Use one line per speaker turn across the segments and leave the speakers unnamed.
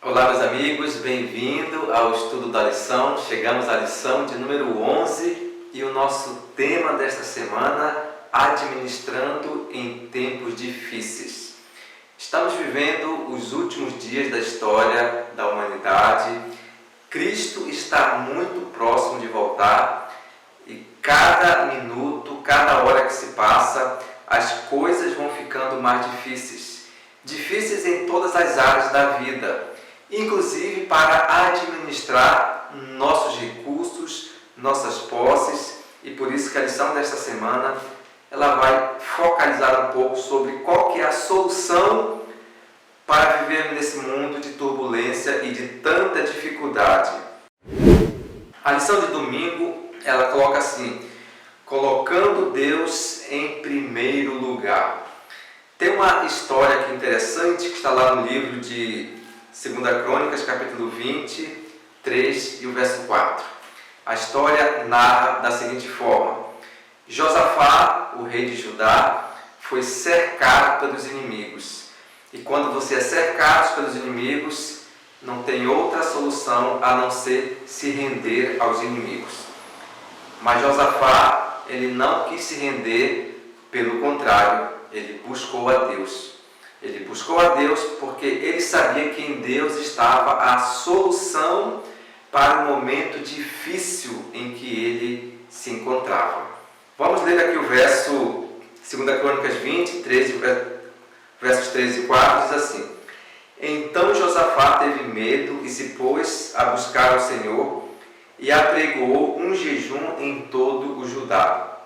Olá, meus amigos, bem-vindo ao estudo da lição. Chegamos à lição de número 11 e o nosso tema desta semana, administrando em tempos difíceis. Estamos vivendo os últimos dias da história da humanidade. Cristo está muito próximo de voltar e cada minuto, cada hora que se passa, as coisas vão ficando mais difíceis. Difíceis em todas as áreas da vida, inclusive para administrar nossos recursos, nossas posses, e por isso que a lição desta semana ela vai focalizar um pouco sobre qual que é a solução para viver nesse mundo de turbulência e de tanta dificuldade. A lição de domingo, ela coloca assim: colocando Deus em primeiro lugar. Tem uma história aqui interessante que está lá no livro de 2 Crônicas, capítulo 23 e o verso 4. A história narra da seguinte forma: Josafá, o rei de Judá, foi cercado pelos inimigos. E quando você é cercado pelos inimigos, não tem outra solução a não ser se render aos inimigos. Mas Josafá, ele não quis se render, pelo contrário, ele buscou a Deus. Ele buscou a Deus porque ele sabia que em Deus estava a solução para o momento difícil em que ele se encontrava. Vamos ler aqui o verso 2 Crônicas 23, versos 3 e 4, diz assim: Então Josafá teve medo e se pôs a buscar ao Senhor e apregoou um jejum em todo o Judá.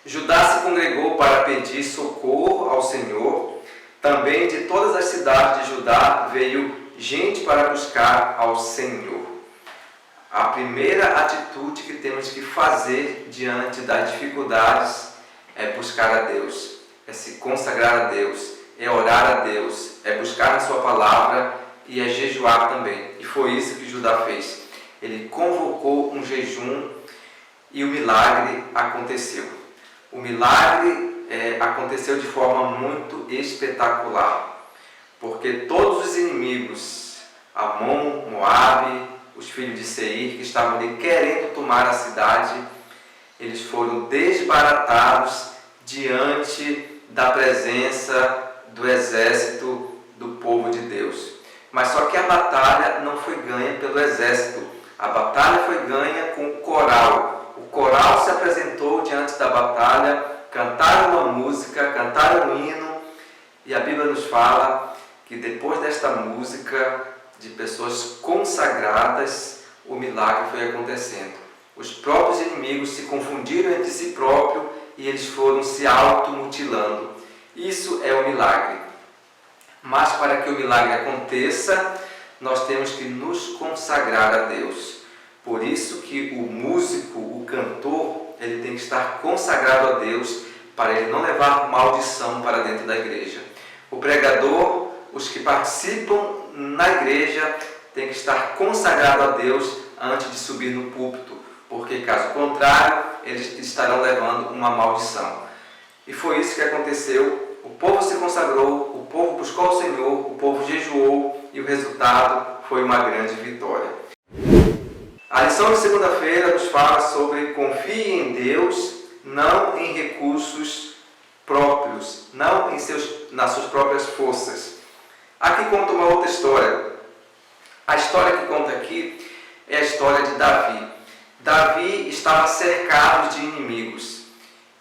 Judá se congregou para pedir socorro ao Senhor. Também de todas as cidades de Judá veio gente para buscar ao Senhor. A primeira atitude que temos que fazer diante das dificuldades é buscar a Deus, é se consagrar a Deus, é orar a Deus, é buscar na sua palavra e é jejuar também. E foi isso que Judá fez. Ele convocou um jejum e o milagre aconteceu. O milagre aconteceu de forma muito espetacular, porque todos os inimigos, Amon, Moabe, os filhos de Seir, que estavam ali querendo tomar a cidade, eles foram desbaratados diante da presença do exército do povo de Deus. Mas só que a batalha não foi ganha pelo exército, a batalha foi ganha com o coral. O coral se apresentou diante da batalha, cantaram uma música, cantaram um hino, e a Bíblia nos fala que depois desta música, de pessoas consagradas, o milagre foi acontecendo. Os próprios inimigos se confundiram entre si próprios e eles foram se automutilando. Isso é o milagre. Mas para que o milagre aconteça, nós temos que nos consagrar a Deus. Por isso que o músico, o cantor, ele tem que estar consagrado a Deus para ele não levar maldição para dentro da igreja. O pregador, os que participam na igreja, tem que estar consagrado a Deus antes de subir no púlpito, porque caso contrário, eles estarão levando uma maldição. E foi isso que aconteceu. O povo se consagrou, o povo buscou o Senhor, o povo jejuou e o resultado foi uma grande vitória. A lição de segunda-feira nos fala sobre confie em Deus, não em recursos próprios, não nas suas próprias forças. Aqui conta uma outra história. A história que conta aqui é a história de Davi. Davi estava cercado de inimigos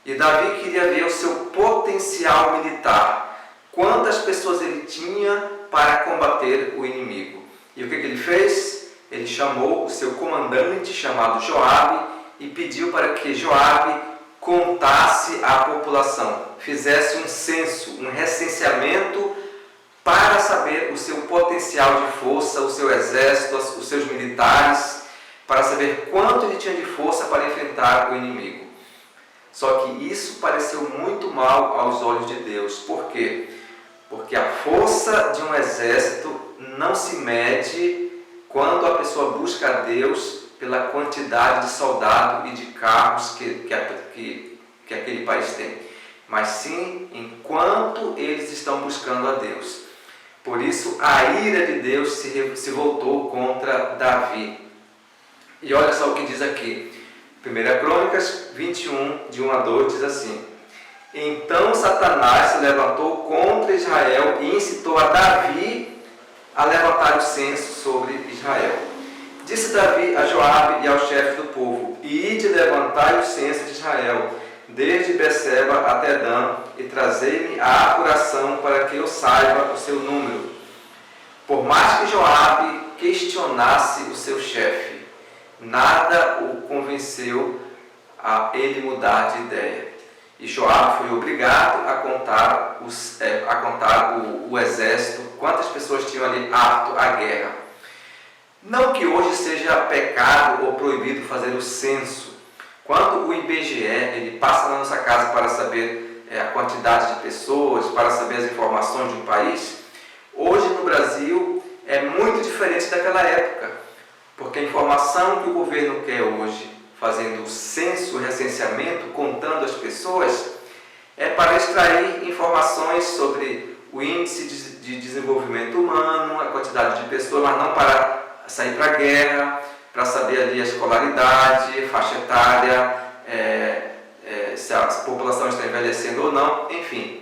e Davi queria ver o seu potencial militar. Quantas pessoas ele tinha para combater o inimigo. E o que ele fez? Ele chamou o seu comandante, chamado Joabe, e pediu para que Joabe contasse a população, fizesse um censo, um recenseamento para saber o seu potencial de força, o seu exército, os seus militares, para saber quanto ele tinha de força para enfrentar o inimigo. Só que isso pareceu muito mal aos olhos de Deus. Por quê? Porque a força de um exército não se mede quando a pessoa busca a Deus pela quantidade de soldado e de carros que aquele país tem, mas sim enquanto eles estão buscando a Deus. Por isso, a ira de Deus se voltou contra Davi. E olha só o que diz aqui. 1 Crônicas 21, de 1 a 2, diz assim: Então Satanás se levantou contra Israel e incitou a Davi a levantar o censo sobre Israel. Disse Davi a Joabe e aos chefes do povo: Ide levantai o censo de Israel, desde Beceba até Dan, e trazei-me a apuração para que eu saiba o seu número. Por mais que Joabe questionasse o seu chefe, nada o convenceu a ele mudar de ideia. E Joabe foi obrigado a contar o exército, quantas pessoas tinham ali apto à guerra. Não que hoje seja pecado ou proibido fazer o censo. Quando o IBGE ele passa na nossa casa para saber a quantidade de pessoas, para saber as informações de um país, hoje no Brasil é muito diferente daquela época, porque a informação que o governo quer hoje, fazendo o censo, o recenseamento, contando as pessoas, é para extrair informações sobre o índice de desenvolvimento humano, a quantidade de pessoas, mas não para sair para a guerra, para saber ali a escolaridade, faixa etária, se a população está envelhecendo ou não, enfim.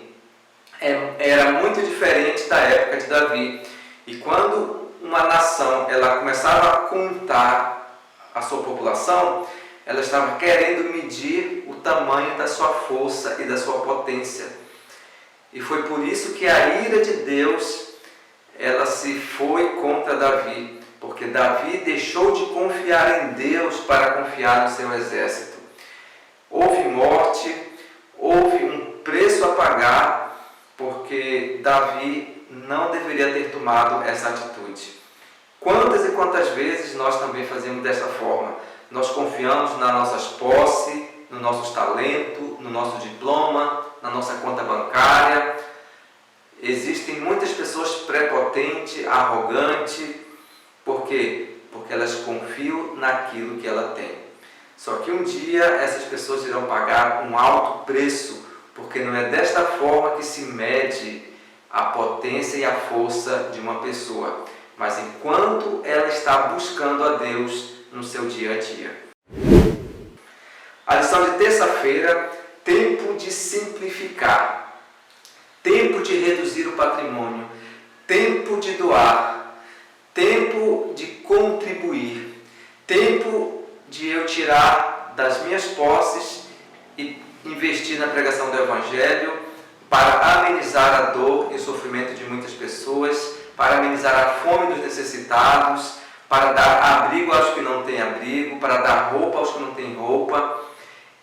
Era muito diferente da época de Davi. E quando uma nação ela começava a contar a sua população, ela estava querendo medir o tamanho da sua força e da sua potência. E foi por isso que a ira de Deus ela se foi contra Davi, porque Davi deixou de confiar em Deus para confiar no seu exército. Houve morte, houve um preço a pagar, porque Davi não deveria ter tomado essa atitude. Quantas e quantas vezes nós também fazemos dessa forma? Nós confiamos nas nossas posses, nos nossos talentos, no nosso diploma, na nossa conta bancária. Existem muitas pessoas prepotentes, arrogantes. Por quê? Porque elas confiam naquilo que ela tem. Só que um dia essas pessoas irão pagar um alto preço, porque não é desta forma que se mede a potência e a força de uma pessoa, mas enquanto ela está buscando a Deus no seu dia a dia. A lição de terça-feira: tempo de simplificar, tempo de reduzir o patrimônio, tempo de doar, tempo de contribuir, tempo de eu tirar das minhas posses e investir na pregação do Evangelho para amenizar a dor e o sofrimento de muitas pessoas, para amenizar a fome dos necessitados, para dar abrigo aos que não têm abrigo, para dar roupa aos que não têm roupa.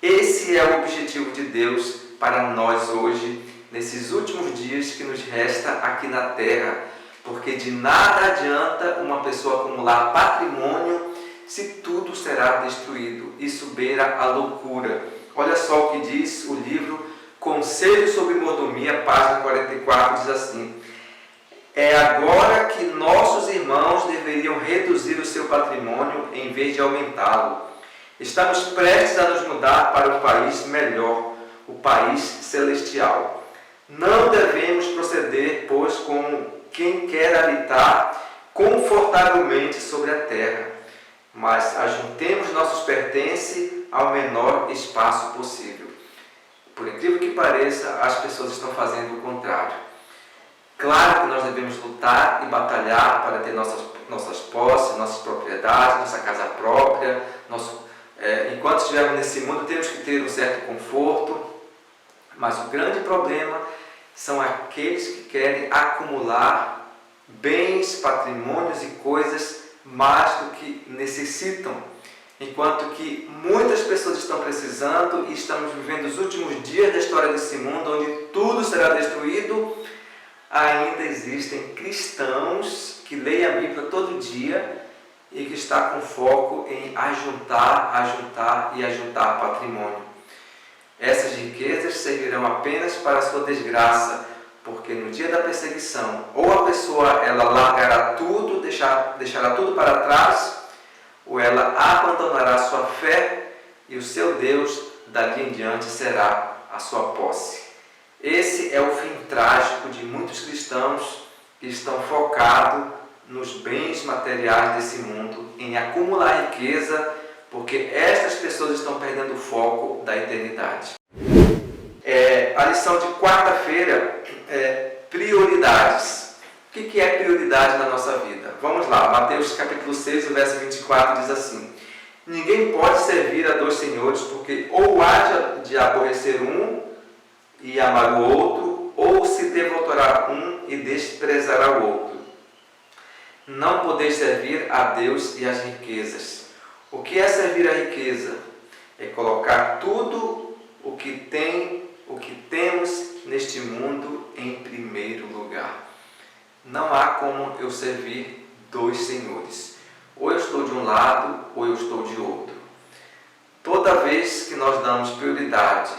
Esse é o objetivo de Deus para nós hoje, nesses últimos dias que nos resta aqui na terra, porque de nada adianta uma pessoa acumular patrimônio se tudo será destruído. Isso beira a loucura. Olha só o que diz o livro Conselhos sobre Mordomia, página 44, diz assim: é agora que nossos irmãos deveriam reduzir o seu patrimônio em vez de aumentá-lo. Estamos prestes a nos mudar para um país melhor, o país celestial. Não devemos proceder, pois, como quem quer habitar confortavelmente sobre a terra, mas ajuntemos nossos pertences ao menor espaço possível. Por incrível que pareça, as pessoas estão fazendo o contrário. Claro que nós devemos lutar e batalhar para ter nossas posses, nossas propriedades, nossa casa própria. Enquanto estivermos nesse mundo, temos que ter um certo conforto, mas o grande problema são aqueles que querem acumular bens, patrimônios e coisas mais do que necessitam, enquanto que muitas pessoas estão precisando e estamos vivendo os últimos dias da história desse mundo, onde tudo será destruído. Ainda existem cristãos que leem a Bíblia todo dia e que estão com foco em ajuntar patrimônio. Essas riquezas servirão apenas para a sua desgraça, porque no dia da perseguição, ou a pessoa ela largará tudo, deixará tudo para trás, ou ela abandonará a sua fé e o seu Deus dali em diante será a sua posse. Esse é o fim trágico de muitos cristãos que estão focados nos bens materiais desse mundo, em acumular riqueza, porque estas pessoas estão perdendo o foco da eternidade. A lição de quarta-feira é prioridades. O que é prioridade na nossa vida? Vamos lá, Mateus capítulo 6, o verso 24 diz assim: ninguém pode servir a dois senhores, porque ou há de aborrecer um e amar o outro, ou se devotará um e desprezará o outro. Não podeis servir a Deus e às riquezas. O que é servir a riqueza? É colocar tudo o que temos neste mundo em primeiro lugar. Não há como eu servir dois senhores. Ou eu estou de um lado, ou eu estou de outro. Toda vez que nós damos prioridade,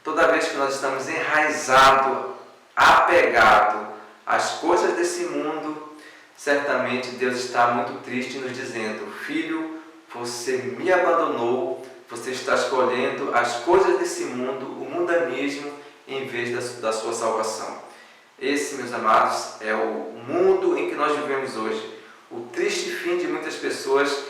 toda vez que nós estamos enraizados, apegados às coisas desse mundo, certamente Deus está muito triste nos dizendo: filho, você me abandonou, você está escolhendo as coisas desse mundo, o mundanismo, em vez da sua salvação. Esse, meus amados, é o mundo em que nós vivemos hoje. O triste fim de muitas pessoas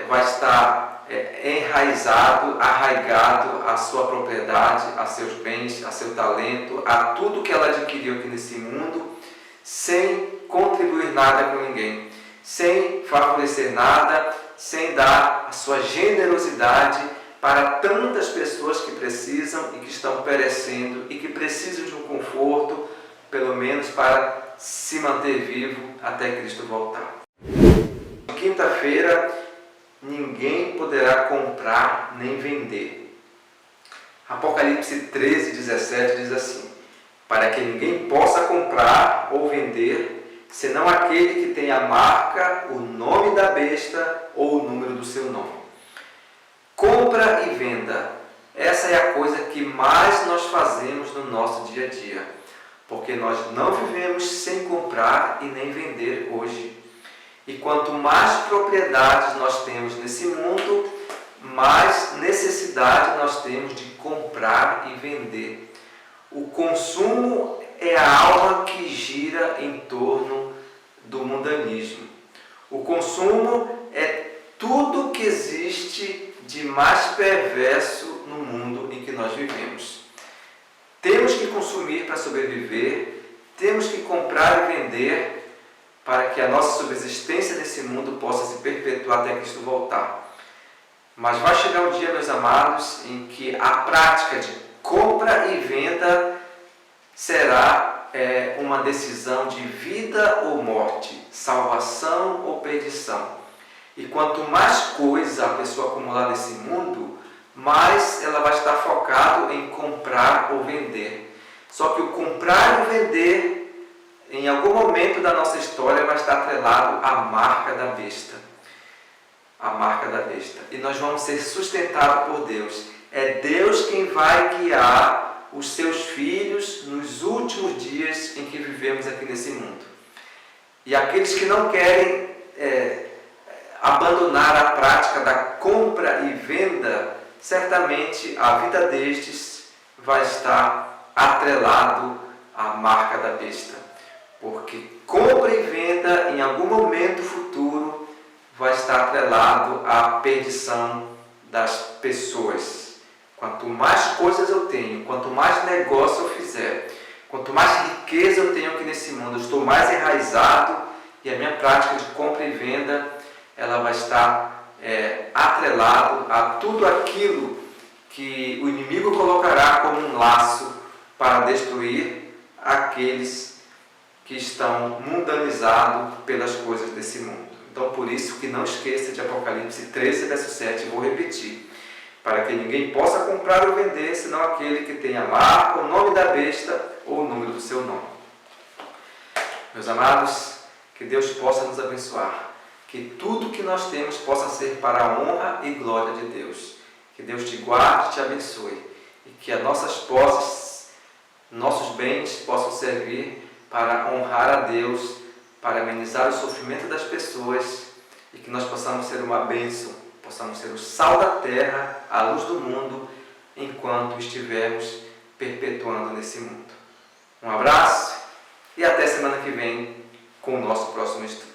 vai estar enraizado, arraigado à sua propriedade, a seus bens, a seu talento, a tudo que ela adquiriu aqui nesse mundo, sem contribuir nada com ninguém, sem favorecer nada, sem dar a sua generosidade para tantas pessoas que precisam e que estão perecendo e que precisam de um conforto, pelo menos para se manter vivo até Cristo voltar. Quinta-feira, ninguém poderá comprar nem vender. Apocalipse 13, 17 diz assim: para que ninguém possa comprar ou vender, senão aquele que tem a marca, o nome da besta ou o número do seu nome. Compra e venda, essa é a coisa que mais nós fazemos no nosso dia a dia, porque nós não vivemos sem comprar e nem vender hoje. E quanto mais propriedades nós temos nesse mundo, mais necessidade nós temos de comprar e vender. O consumo é a alma que gira em torno do mundanismo. O consumo é tudo que existe de mais perverso no mundo em que nós vivemos. Temos que consumir para sobreviver, temos que comprar e vender para que a nossa subsistência nesse mundo possa se perpetuar até Cristo voltar. Mas vai chegar um dia, meus amados, em que a prática de compra e venda será uma decisão de vida ou morte, salvação ou perdição. E quanto mais coisa a pessoa acumular nesse mundo, mais ela vai estar focada em comprar ou vender. Só que o comprar e vender, em algum momento da nossa história, vai estar atrelado à marca da besta. A marca da besta. E nós vamos ser sustentados por Deus. É Deus quem vai guiar os seus filhos nos últimos dias em que vivemos aqui nesse mundo. E aqueles que não querem abandonar a prática da compra e venda, certamente a vida destes vai estar atrelado à marca da besta. Porque compra e venda, em algum momento futuro, vai estar atrelado à perdição das pessoas. Quanto mais coisas eu tenho, quanto mais negócio eu fizer, quanto mais riqueza eu tenho aqui nesse mundo, eu estou mais enraizado e a minha prática de compra e venda, ela vai estar atrelado a tudo aquilo que o inimigo colocará como um laço para destruir aqueles que estão mundanizados pelas coisas desse mundo. Então, por isso que não esqueça de Apocalipse 13, verso 7, vou repetir: para que ninguém possa comprar ou vender, senão aquele que tem a marca, o nome da besta ou o número do seu nome. Meus amados, que Deus possa nos abençoar, que tudo que nós temos possa ser para a honra e glória de Deus. Que Deus te guarde e te abençoe, e que as nossas posses, nossos bens possam servir para honrar a Deus, para amenizar o sofrimento das pessoas, e que nós possamos ser uma bênção, possamos ser o sal da terra, a luz do mundo, enquanto estivermos perpetuando nesse mundo. Um abraço e até semana que vem, com o nosso próximo estudo.